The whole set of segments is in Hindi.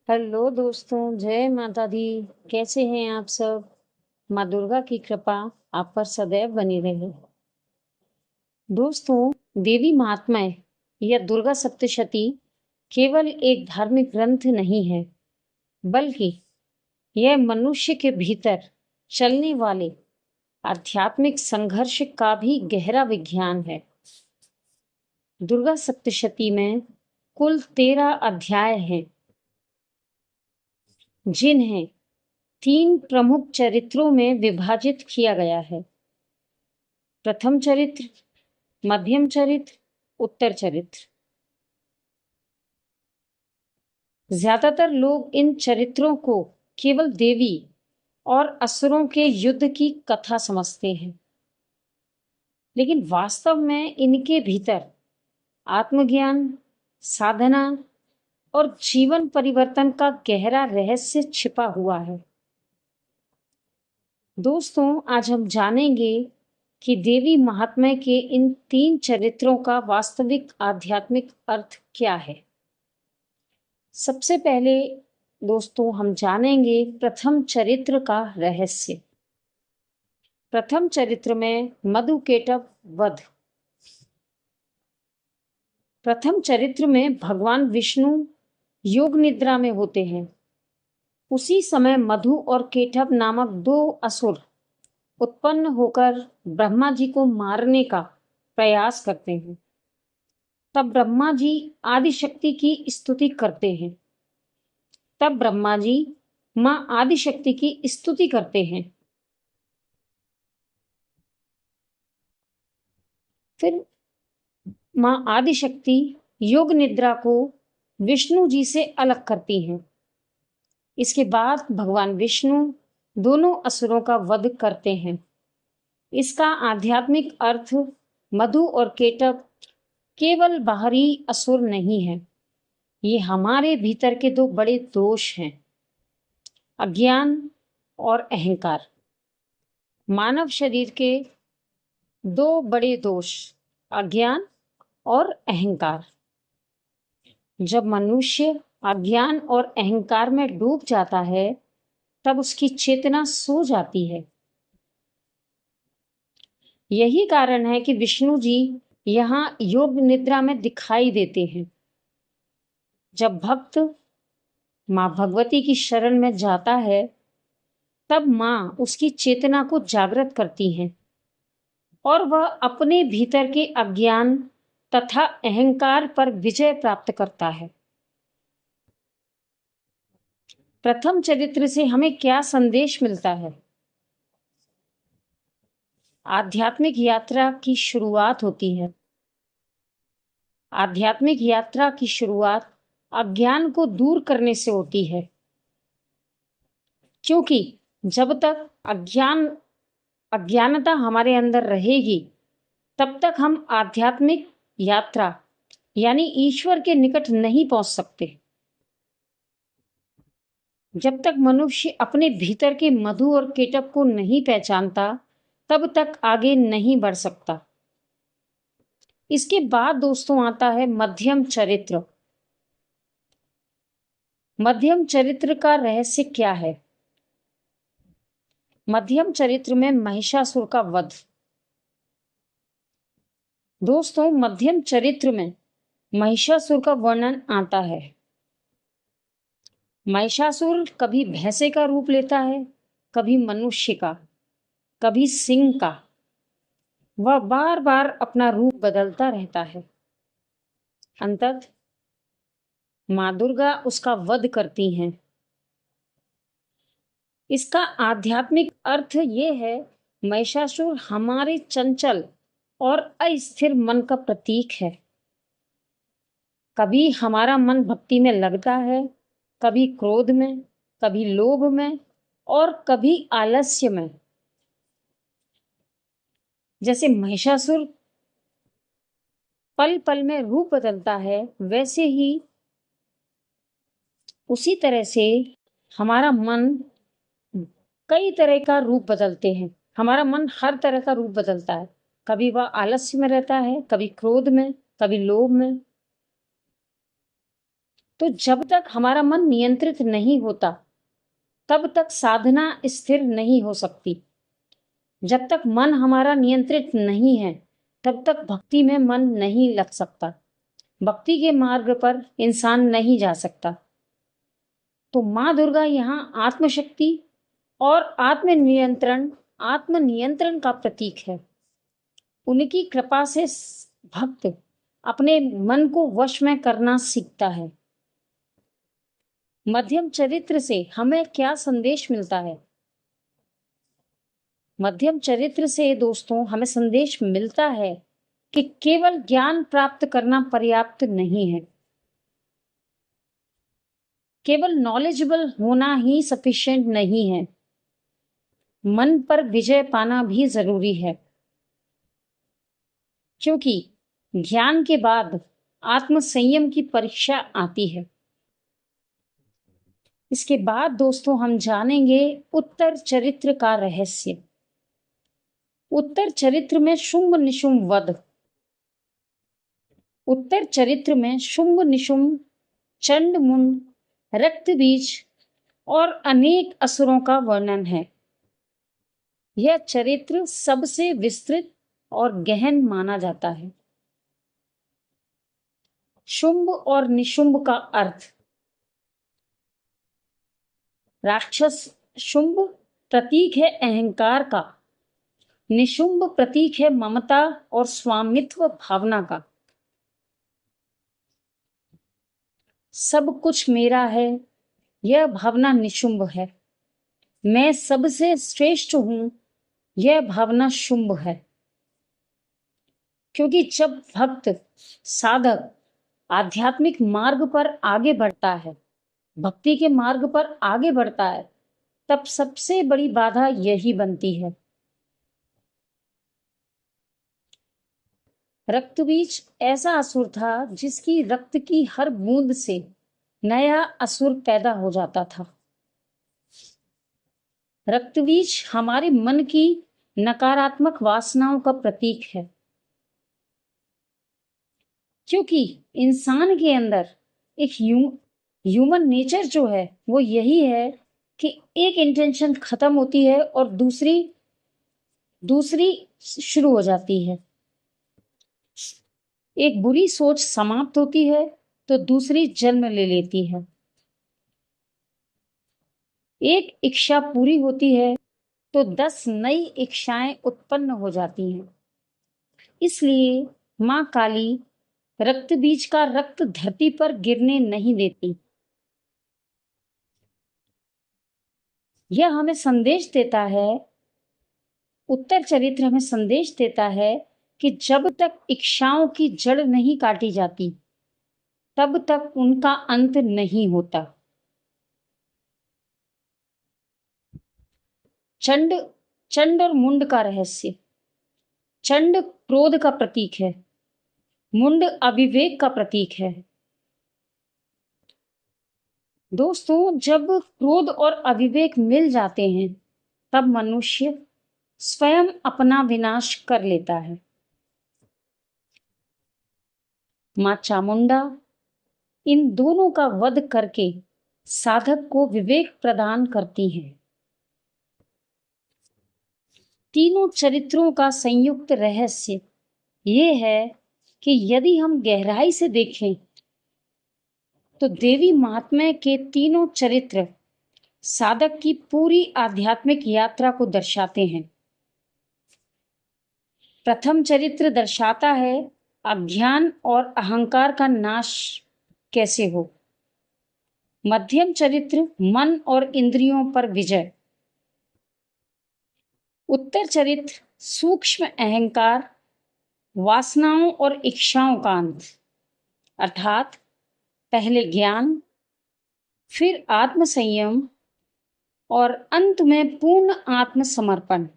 हेलो दोस्तों, जय माता दी। कैसे हैं आप सब? माँ दुर्गा की कृपा आप पर सदैव बनी रहे। दोस्तों, देवी महात्म्य या दुर्गा सप्तशती केवल एक धार्मिक ग्रंथ नहीं है, बल्कि यह मनुष्य के भीतर चलने वाले आध्यात्मिक संघर्ष का भी गहरा विज्ञान है। दुर्गा सप्तशती में कुल 13 अध्याय हैं, जिन्हें 3 प्रमुख चरित्रों में विभाजित किया गया है। प्रथम चरित्र, मध्यम चरित्र, उत्तर चरित्र। ज्यादातर लोग इन चरित्रों को केवल देवी और असुरों के युद्ध की कथा समझते हैं, लेकिन वास्तव में इनके भीतर आत्मज्ञान, साधना और जीवन परिवर्तन का गहरा रहस्य छिपा हुआ है। दोस्तों, आज हम जानेंगे कि देवी महात्म्य के इन 3 चरित्रों का वास्तविक आध्यात्मिक अर्थ क्या है। सबसे पहले दोस्तों हम जानेंगे प्रथम चरित्र का रहस्य। प्रथम चरित्र में मधुकेटव वध। प्रथम चरित्र में भगवान विष्णु योग निद्रा में होते हैं। उसी समय मधु और केटव नामक 2 असुर उत्पन्न होकर ब्रह्मा जी को मारने का प्रयास करते हैं। तब ब्रह्मा जी आदिशक्ति की स्तुति करते हैं। तब ब्रह्मा जी मां आदिशक्ति की स्तुति करते हैं। फिर मां आदिशक्ति योग निद्रा को विष्णु जी से अलग करती हैं। इसके बाद भगवान विष्णु दोनों असुरों का वध करते हैं। इसका आध्यात्मिक अर्थ मधु और केटव केवल बाहरी असुर नहीं है, ये हमारे भीतर के 2 बड़े दोष हैं, अज्ञान और अहंकार। मानव शरीर के 2 बड़े दोष, अज्ञान और अहंकार। जब मनुष्य अज्ञान और अहंकार में डूब जाता है, तब उसकी चेतना सो जाती है। यही कारण है कि विष्णु जी यहाँ योग निद्रा में दिखाई देते हैं। जब भक्त मां भगवती की शरण में जाता है, तब मां उसकी चेतना को जागृत करती हैं और वह अपने भीतर के अज्ञान तथा अहंकार पर विजय प्राप्त करता है। प्रथम चरित्र से हमें क्या संदेश मिलता है? आध्यात्मिक यात्रा की शुरुआत होती है। आध्यात्मिक यात्रा की शुरुआत अज्ञान को दूर करने से होती है, क्योंकि जब तक अज्ञानता हमारे अंदर रहेगी, तब तक हम आध्यात्मिक यात्रा यानी ईश्वर के निकट नहीं पहुंच सकते। जब तक मनुष्य अपने भीतर के मधु और केटव को नहीं पहचानता, तब तक आगे नहीं बढ़ सकता। इसके बाद दोस्तों आता है मध्यम चरित्र। मध्यम चरित्र का रहस्य क्या है? मध्यम चरित्र में महिषासुर का वध। दोस्तों, मध्यम चरित्र में महिषासुर का वर्णन आता है। महिषासुर कभी भैंसे का रूप लेता है, कभी मनुष्य का, कभी सिंह का। वह बार बार अपना रूप बदलता रहता है। अंततः मां दुर्गा उसका वध करती हैं। इसका आध्यात्मिक अर्थ ये है, महिषासुर हमारे चंचल और अस्थिर मन का प्रतीक है। कभी हमारा मन भक्ति में लगता है, कभी क्रोध में, कभी लोभ में और कभी आलस्य में। जैसे महिषासुर पल पल में रूप बदलता है, वैसे ही उसी तरह से हमारा मन कई तरह का रूप बदलते हैं। हमारा मन हर तरह का रूप बदलता है। कभी वह आलस्य में रहता है, कभी क्रोध में, कभी लोभ में। तो जब तक हमारा मन नियंत्रित नहीं होता, तब तक साधना स्थिर नहीं हो सकती। जब तक मन हमारा नियंत्रित नहीं है, तब तक भक्ति में मन नहीं लग सकता, भक्ति के मार्ग पर इंसान नहीं जा सकता। तो माँ दुर्गा यहाँ आत्मशक्ति और आत्मनियंत्रण का प्रतीक है। उनकी कृपा से भक्त अपने मन को वश में करना सीखता है। मध्यम चरित्र से हमें क्या संदेश मिलता है? मध्यम चरित्र से दोस्तों हमें संदेश मिलता है कि केवल ज्ञान प्राप्त करना पर्याप्त नहीं है, केवल नॉलेजेबल होना ही सफिशिएंट नहीं है, मन पर विजय पाना भी जरूरी है। क्योंकि ज्ञान के बाद आत्म संयम की परीक्षा आती है। इसके बाद दोस्तों हम जानेंगे उत्तर चरित्र का रहस्य। उत्तर चरित्र में शुंभ निशुंभ वध। उत्तर चरित्र में शुंभ निशुंभ, चंड मुंड, रक्त बीज और अनेक असुरों का वर्णन है। यह चरित्र सबसे विस्तृत और गहन माना जाता है। शुंभ और निशुंभ का अर्थ। राक्षस शुंभ प्रतीक है अहंकार का, निशुंभ प्रतीक है ममता और स्वामित्व भावना का। सब कुछ मेरा है, यह भावना निशुंभ है। मैं सबसे श्रेष्ठ हूं, यह भावना शुंभ है। क्योंकि जब भक्त साधक आध्यात्मिक मार्ग पर आगे बढ़ता है, भक्ति के मार्ग पर आगे बढ़ता है, तब सबसे बड़ी बाधा यही बनती है। रक्तबीज ऐसा असुर था जिसकी रक्त की हर बूंद से नया असुर पैदा हो जाता था। रक्तबीज हमारे मन की नकारात्मक वासनाओं का प्रतीक है। क्योंकि इंसान के अंदर एक ह्यूमन नेचर जो है वो यही है कि एक इंटेंशन खत्म होती है और दूसरी शुरू हो जाती है। एक बुरी सोच समाप्त होती है तो दूसरी जन्म ले लेती है। एक इच्छा पूरी होती है तो 10 नई इच्छाएं उत्पन्न हो जाती हैं। इसलिए मां काली रक्त बीज का रक्त धरती पर गिरने नहीं देती। यह हमें संदेश देता है, उत्तर चरित्र हमें संदेश देता है कि जब तक इच्छाओं की जड़ नहीं काटी जाती, तब तक उनका अंत नहीं होता। चंड और मुंड का रहस्य। चंड क्रोध का प्रतीक है, मुंड अविवेक का प्रतीक है। दोस्तों जब क्रोध और अविवेक मिल जाते हैं, तब मनुष्य स्वयं अपना विनाश कर लेता है। मां चामुंडा इन दोनों का वध करके साधक को विवेक प्रदान करती है। तीनों चरित्रों का संयुक्त रहस्य ये है कि यदि हम गहराई से देखें तो देवी महात्म्य के तीनों चरित्र साधक की पूरी आध्यात्मिक यात्रा को दर्शाते हैं। प्रथम चरित्र दर्शाता है अज्ञान और अहंकार का नाश कैसे हो। मध्यम चरित्र मन और इंद्रियों पर विजय। उत्तर चरित्र सूक्ष्म अहंकार, वासनाओं और इच्छाओं का अंत, अर्थात पहले ज्ञान, फिर आत्म संयम और अंत में पूर्ण आत्मसमर्पण।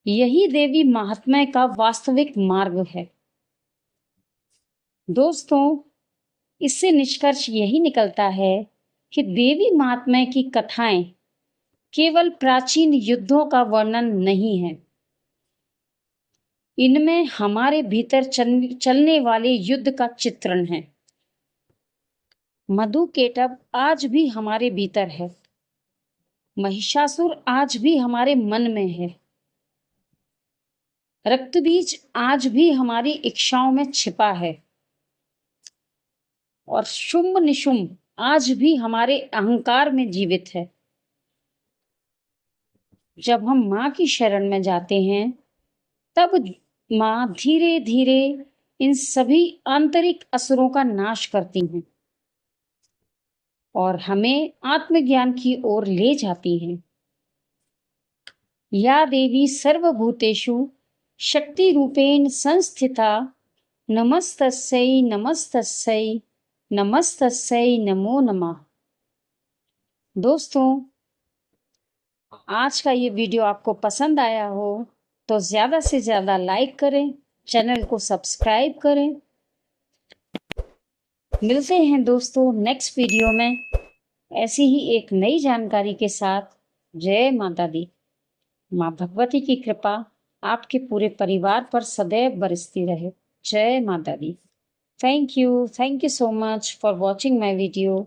यही देवी महात्म्य का वास्तविक मार्ग है। दोस्तों इससे निष्कर्ष यही निकलता है कि देवी महात्म्य की कथाएं केवल प्राचीन युद्धों का वर्णन नहीं है, इनमें हमारे भीतर चलने वाले युद्ध का चित्रण है। मधु केटव आज भी हमारे भीतर है। महिषासुर आज भी हमारे मन में है। रक्त बीज आज भी हमारी इच्छाओं में छिपा है। और शुंभ निशुंभ आज भी हमारे अहंकार में जीवित है। जब हम माँ की शरण में जाते हैं तब माँ धीरे धीरे इन सभी आंतरिक असुरों का नाश करती हैं और हमें आत्मज्ञान की ओर ले जाती हैं। या देवी सर्वभूतेषु शक्ति रूपेण संस्थिता नमस्तस्यै नमस्तस्यै नमस्तस्यै नमो नमः। दोस्तों, आज का ये वीडियो आपको पसंद आया हो तो ज़्यादा से ज़्यादा लाइक करें, चैनल को सब्सक्राइब करें। मिलते हैं दोस्तों नेक्स्ट वीडियो में ऐसी ही एक नई जानकारी के साथ। जय माता दी। माँ भगवती की कृपा आपके पूरे परिवार पर सदैव बरसती रहे। जय माता दी। Thank you so much for watching my video.